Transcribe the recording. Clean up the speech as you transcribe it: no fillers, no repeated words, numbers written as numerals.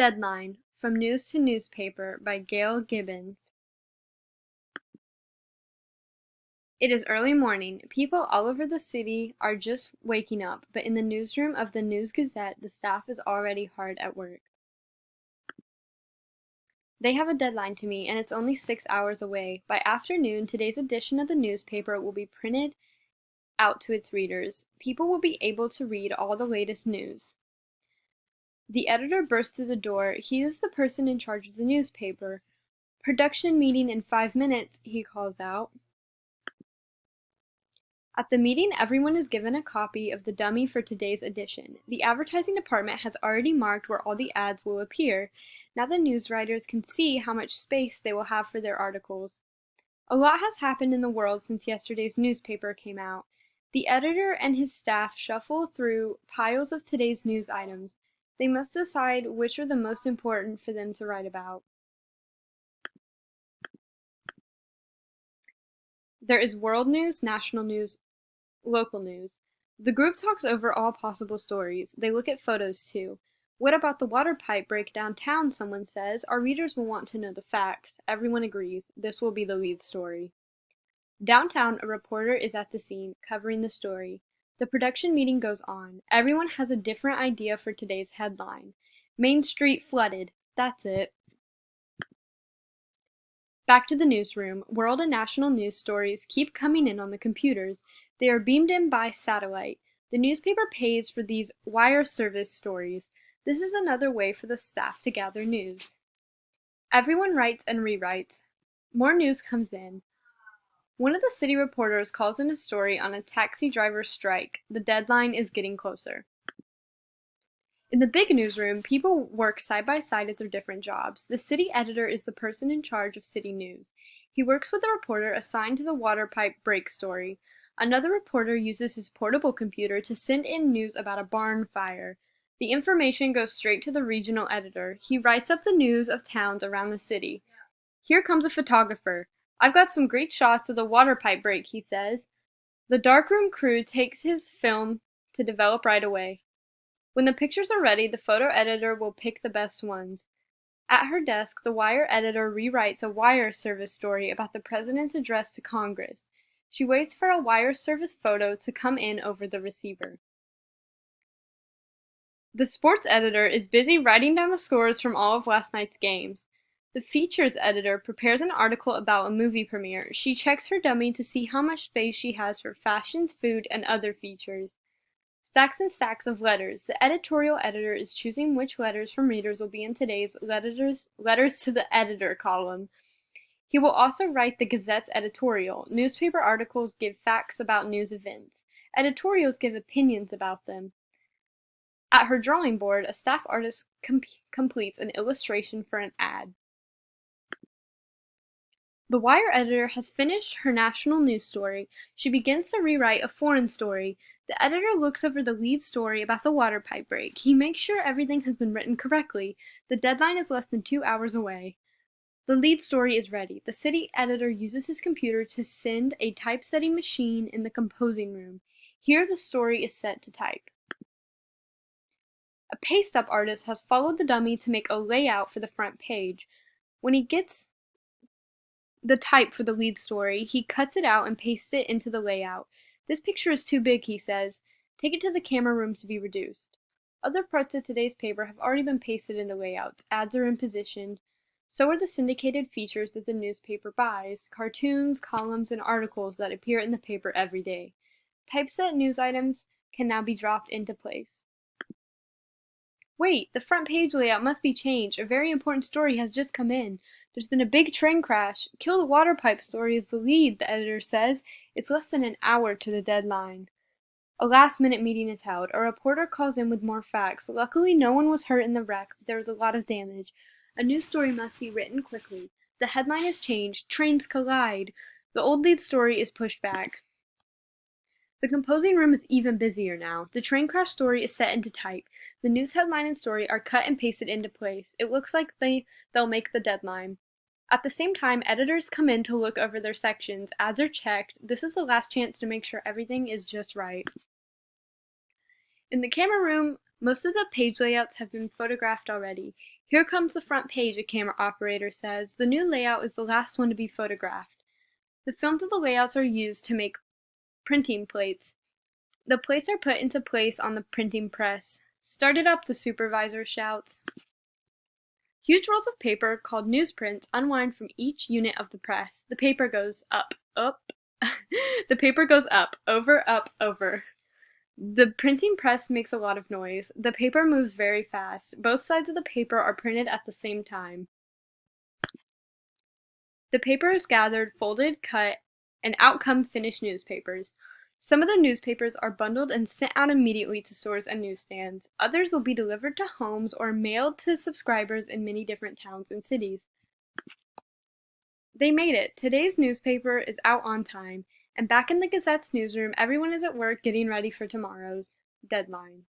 Deadline From News to Newspaper by Gail Gibbons. It is early morning. People all over the city are just waking up, but in the newsroom of the News-Gazette, the staff is already hard at work. They have a deadline to meet, and it's only 6 hours away. By afternoon, today's edition of the newspaper will be printed out to its readers. People will be able to read all the latest news. The editor bursts through the door. He is the person in charge of the newspaper. "Production meeting in 5 minutes," he calls out. At the meeting, everyone is given a copy of the dummy for today's edition. The advertising department has already marked where all the ads will appear. Now the news writers can see how much space they will have for their articles. A lot has happened in the world since yesterday's newspaper came out. The editor and his staff shuffle through piles of today's news items. They must decide which are the most important for them to write about. There is world news, national news, local news. The group talks over all possible stories. They look at photos too. "What about the water pipe break downtown?" someone says. "Our readers will want to know the facts." Everyone agrees. This will be the lead story. Downtown, a reporter is at the scene, covering the story. The production meeting goes on. Everyone has a different idea for today's headline. "Main Street flooded." That's it. Back to the newsroom. World and national news stories keep coming in on the computers. They are beamed in by satellite. The newspaper pays for these wire service stories. This is another way for the staff to gather news. Everyone writes and rewrites. More news comes in. One of the city reporters calls in a story on a taxi driver strike. The deadline is getting closer. In the big newsroom, people work side by side at their different jobs. The city editor is the person in charge of city news. He works with a reporter assigned to the water pipe break story. Another reporter uses his portable computer to send in news about a barn fire. The information goes straight to the regional editor. He writes up the news of towns around the city. Here comes a photographer. "I've got some great shots of the water pipe break," he says. The darkroom crew takes his film to develop right away. When the pictures are ready, the photo editor will pick the best ones. At her desk, the wire editor rewrites a wire service story about the president's address to Congress. She waits for a wire service photo to come in over the receiver. The sports editor is busy writing down the scores from all of last night's games. The features editor prepares an article about a movie premiere. She checks her dummy to see how much space she has for fashions, food, and other features. Stacks and stacks of letters. The editorial editor is choosing which letters from readers will be in today's letters to the editor column. He will also write the Gazette's editorial. Newspaper articles give facts about news events. Editorials give opinions about them. At her drawing board, a staff artist completes an illustration for an ad. The wire editor has finished her national news story. She begins to rewrite a foreign story. The editor looks over the lead story about the water pipe break. He makes sure everything has been written correctly. The deadline is less than 2 hours away. The lead story is ready. The city editor uses his computer to send a typesetting machine in the composing room. Here the story is set to type. A paste-up artist has followed the dummy to make a layout for the front page. When he gets the type for the lead story, he cuts it out and pastes it into the layout. "This picture is too big," he says. "Take it to the camera room to be reduced." Other parts of today's paper have already been pasted into layouts. Ads are in position. So are the syndicated features that the newspaper buys, cartoons, columns, and articles that appear in the paper every day. Typeset news items can now be dropped into place. Wait, the front page layout must be changed. A very important story has just come in. There's been a big train crash. "Kill the water pipe" story is the lead, the editor says. It's less than an hour to the deadline. A last-minute meeting is held. A reporter calls in with more facts. Luckily, no one was hurt in the wreck, but there was a lot of damage. A news story must be written quickly. The headline is changed. "Trains collide." The old lead story is pushed back. The composing room is even busier now. The train crash story is set into type. The news headline and story are cut and pasted into place. It looks like they'll make the deadline. At the same time, editors come in to look over their sections. Ads are checked. This is the last chance to make sure everything is just right. In the camera room, most of the page layouts have been photographed already. Here comes the front page, a camera operator says. The new layout is the last one to be photographed. The films of the layouts are used to make printing plates. The plates are put into place on the printing press. Start it up, the supervisor shouts. Huge rolls of paper, called newsprints, unwind from each unit of the press. The paper goes up, up. The paper goes up, over, over. The printing press makes a lot of noise. The paper moves very fast. Both sides of the paper are printed at the same time. The paper is gathered, folded, cut, and out come finished newspapers. Some of the newspapers are bundled and sent out immediately to stores and newsstands. Others will be delivered to homes or mailed to subscribers in many different towns and cities. They made it. Today's newspaper is out on time, and back in the Gazette's newsroom, everyone is at work getting ready for tomorrow's deadline.